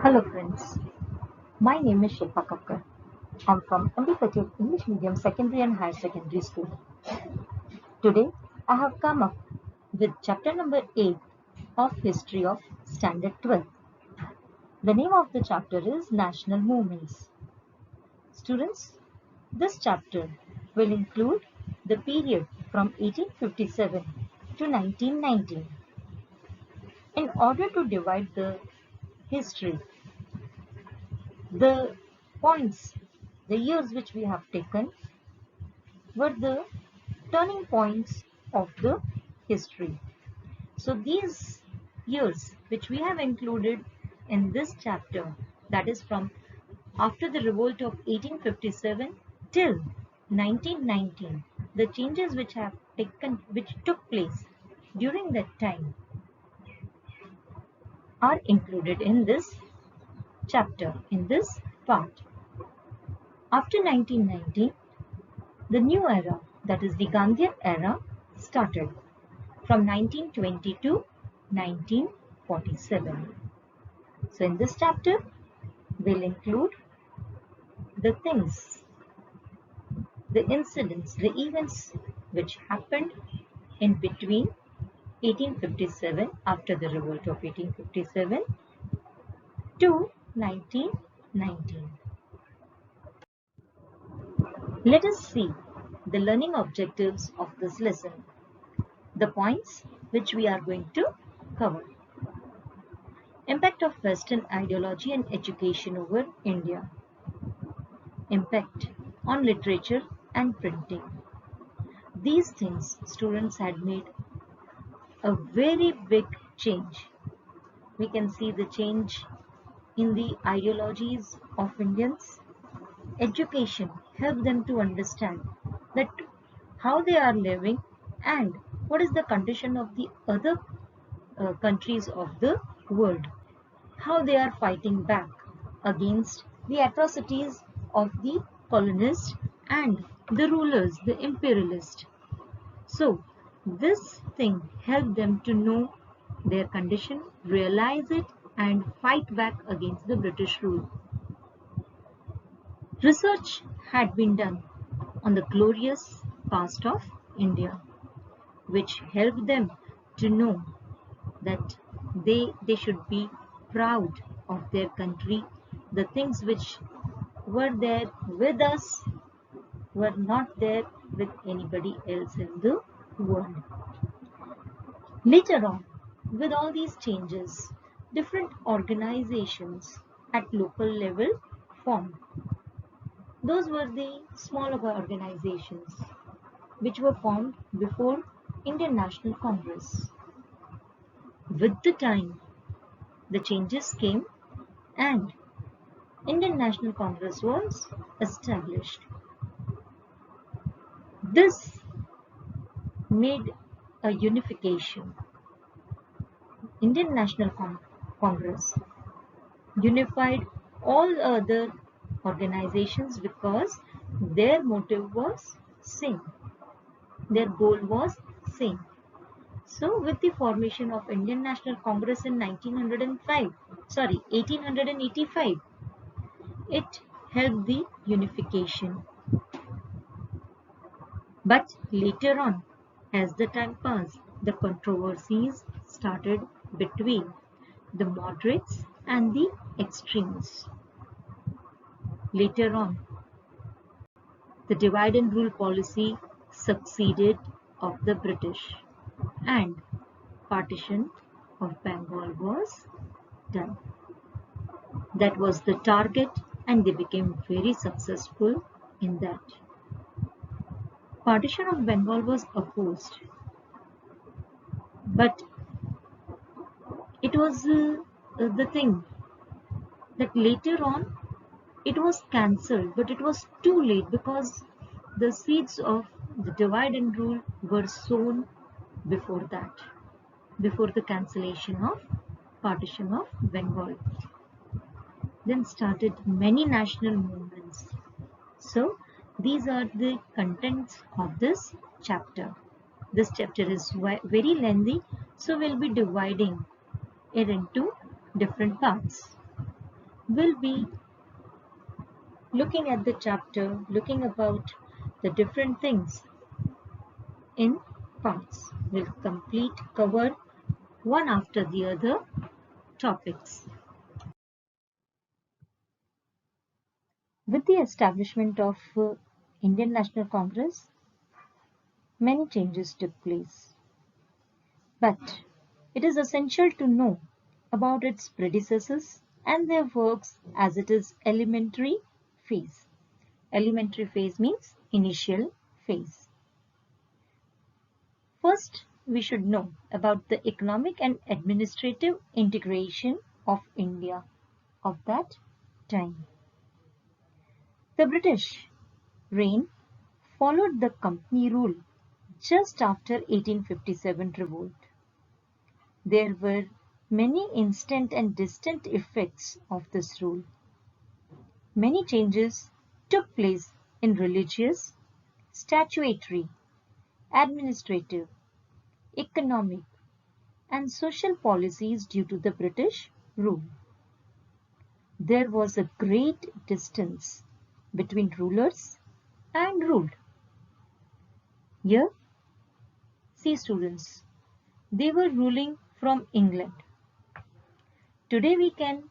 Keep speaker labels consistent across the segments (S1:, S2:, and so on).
S1: Hello friends, my name is Shilpa Kakkar. I'm from M.B.Patel English Medium Secondary and Higher Secondary School. Today, I have come up with chapter number 8 of History of Standard 12. The name of the chapter is National Movements. Students, this chapter will include the period from 1857 to 1919. In order to divide the history, the points, the years which we have taken were the turning points of the history. So these years which we have included in this chapter, that is from after the revolt of 1857 till 1919, the changes which took place during that time are included in this chapter, in this part. After 1919, the new era, that is the Gandhian era, started from 1920 to 1947. So in this chapter, we'll include the things, the incidents, the events which happened in between 1857, after the revolt of 1857, to 1919. Let us see the learning objectives of this lesson, the points which we are going to cover. Impact of Western ideology and education over India. Impact on literature and printing. These things students had made a very big change. We can see the change in the ideologies of Indians. Education helped them to understand that how they are living and what is the condition of the other countries of the world, how they are fighting back against the atrocities of the colonists and the rulers, the imperialists. So this thing helped them to know their condition, realize it, and fight back against the British rule. Research had been done on the glorious past of India, which helped them to know that they should be proud of their country. The things which were there with us were not there with anybody else in the world. Later on, with all these changes, different organizations at local level formed. Those were the smaller organizations which were formed before Indian National Congress. With the time, the changes came and Indian National Congress was established. This made a unification. Indian National Congress unified all other organizations because their motive was same. Their goal was same. So with the formation of Indian National Congress in 1885, it helped the unification. But later on, as the time passed, the controversies started between the moderates and the extremes. Later on, the divide and rule policy succeeded of the British and partition of Bengal was done. That was the target and they became very successful in that. Partition of Bengal was opposed, but it was the thing that later on it was cancelled, but it was too late because the seeds of the divide and rule were sown before that, before the cancellation of partition of Bengal. Then started many national movements. So these are the contents of this chapter. This chapter is very lengthy, so we'll be dividing it into different parts. we'll be looking at the chapter, looking about the different things in parts. We'll cover one after the other topics. With the establishment of Indian National Congress, many changes took place. But it is essential to know about its predecessors and their works as it is elementary phase. Elementary phase means initial phase. First, we should know about the economic and administrative integration of India of that time. The British reign followed the company rule just after 1857 revolt. There were many instant and distant effects of this rule. Many changes took place in religious, statutory, administrative, economic, and social policies due to the British rule. There was a great distance between rulers and ruled. Here, see students, they were ruling from England. Today we can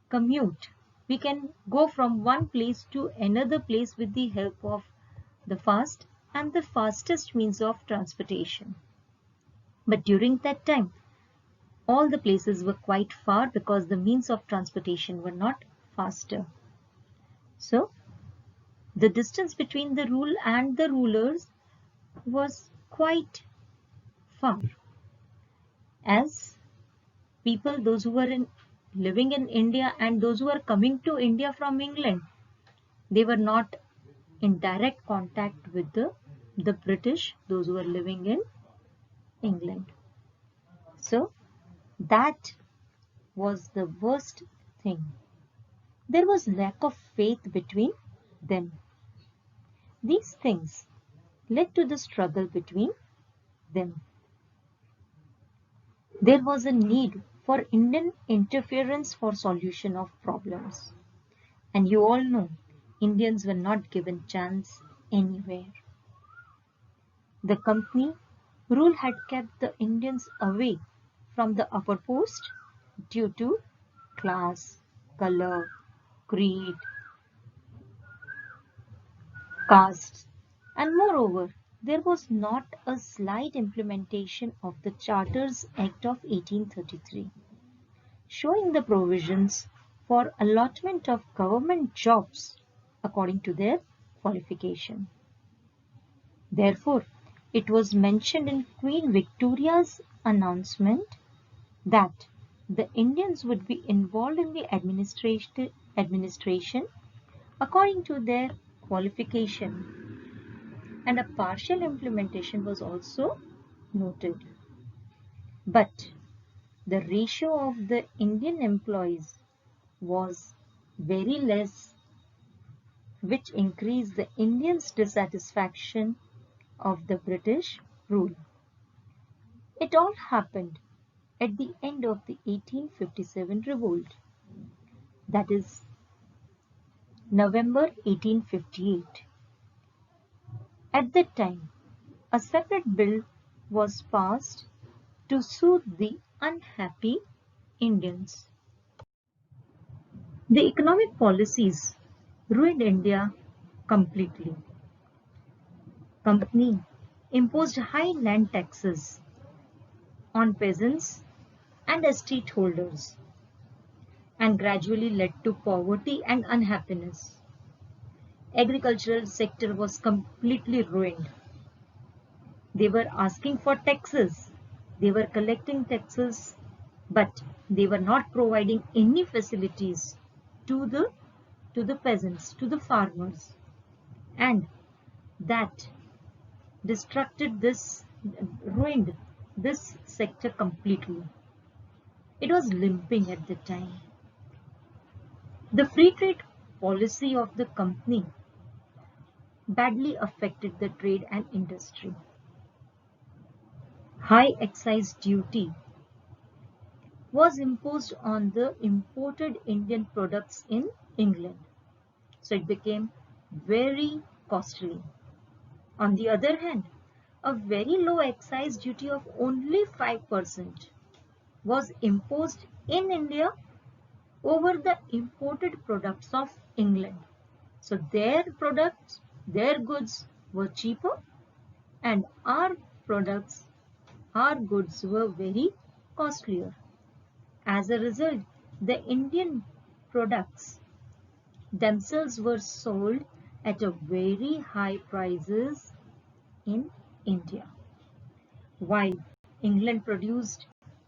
S1: commute. We can go from one place to another place with the help of the fastest means of transportation. But during that time, all the places were quite far because the means of transportation were not faster. So, the distance between the rule and the rulers was quite far. As people, those who were living in India and those who were coming to India from England, they were not in direct contact with the British, those who were living in England. So that was the worst thing. There was lack of faith between them. These things led to the struggle between them. There was a need for Indian interference for solution of problems. And you all know, Indians were not given chance anywhere. The company rule had kept the Indians away from the upper post due to class, color, creed, caste, and moreover, there was not a slight implementation of the Charters Act of 1833, showing the provisions for allotment of government jobs according to their qualification. Therefore, it was mentioned in Queen Victoria's announcement that the Indians would be involved in the administration according to their qualification, and a partial implementation was also noted. But the ratio of the Indian employees was very less, which increased the Indians' dissatisfaction of the British rule. It all happened at the end of the 1857 revolt, that is November 1858. At that time, a separate bill was passed to soothe the unhappy Indians. The economic policies ruined India completely. Company imposed high land taxes on peasants and estate holders and gradually led to poverty and unhappiness. Agricultural sector was completely ruined. They were asking for taxes. They were collecting taxes, but they were not providing any facilities to the peasants, to the farmers. And that ruined this sector completely. It was limping at the time. The free trade policy of the company badly affected the trade and industry. High excise duty was imposed on the imported Indian products in England. So it became very costly. On the other hand, a very low excise duty of only 5% was imposed in India over the imported products of England. So their products, their goods were cheaper, and our products, our goods were very costlier. As a result, the Indian products themselves were sold at a very high prices in India, while England produced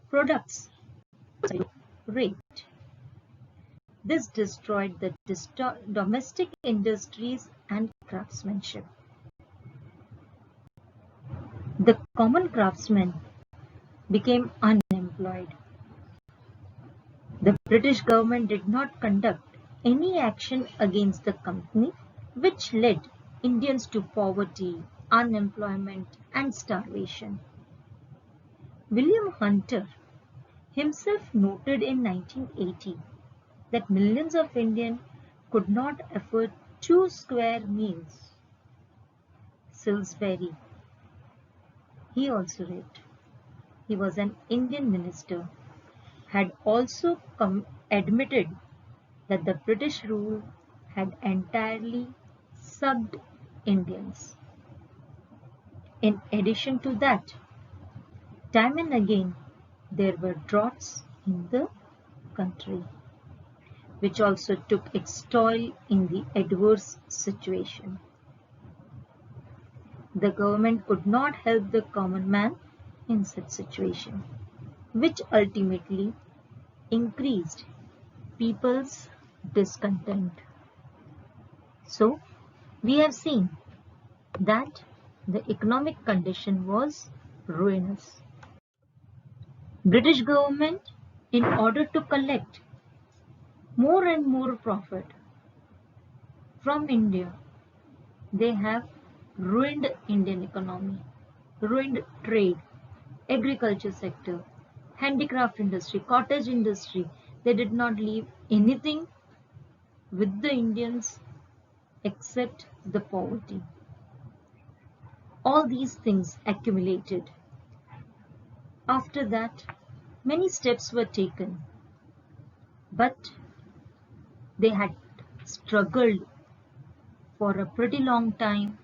S1: products at a low rate. This destroyed the domestic industries and craftsmanship. The common craftsmen became unemployed. The British government did not conduct any action against the company, which led Indians to poverty, unemployment, and starvation. William Hunter himself noted in 1980 that millions of Indians could not afford 2 square meals. Salisbury, he also wrote, he was an Indian minister, had also admitted that the British rule had entirely sucked Indians. In addition to that, time and again there were droughts in the country, which also took its toll in the adverse situation. The government could not help the common man in such situation, which ultimately increased people's discontent. So, we have seen that the economic condition was ruinous. British government, in order to collect more and more profit from India, they have ruined Indian economy, ruined trade, agriculture sector, handicraft industry, cottage industry. They did not leave anything with the Indians except the poverty. All these things accumulated. After that, many steps were taken, but they had struggled for a pretty long time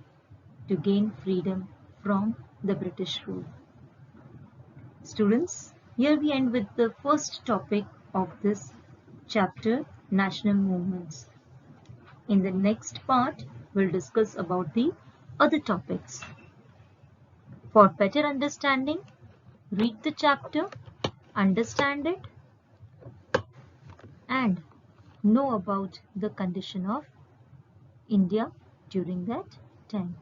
S1: to gain freedom from the British rule. Students, here we end with the first topic of this chapter, national movements. In the next part, we'll discuss about the other topics. For better understanding, read the chapter, understand it, and know about the condition of India during that time.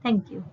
S1: Thank you.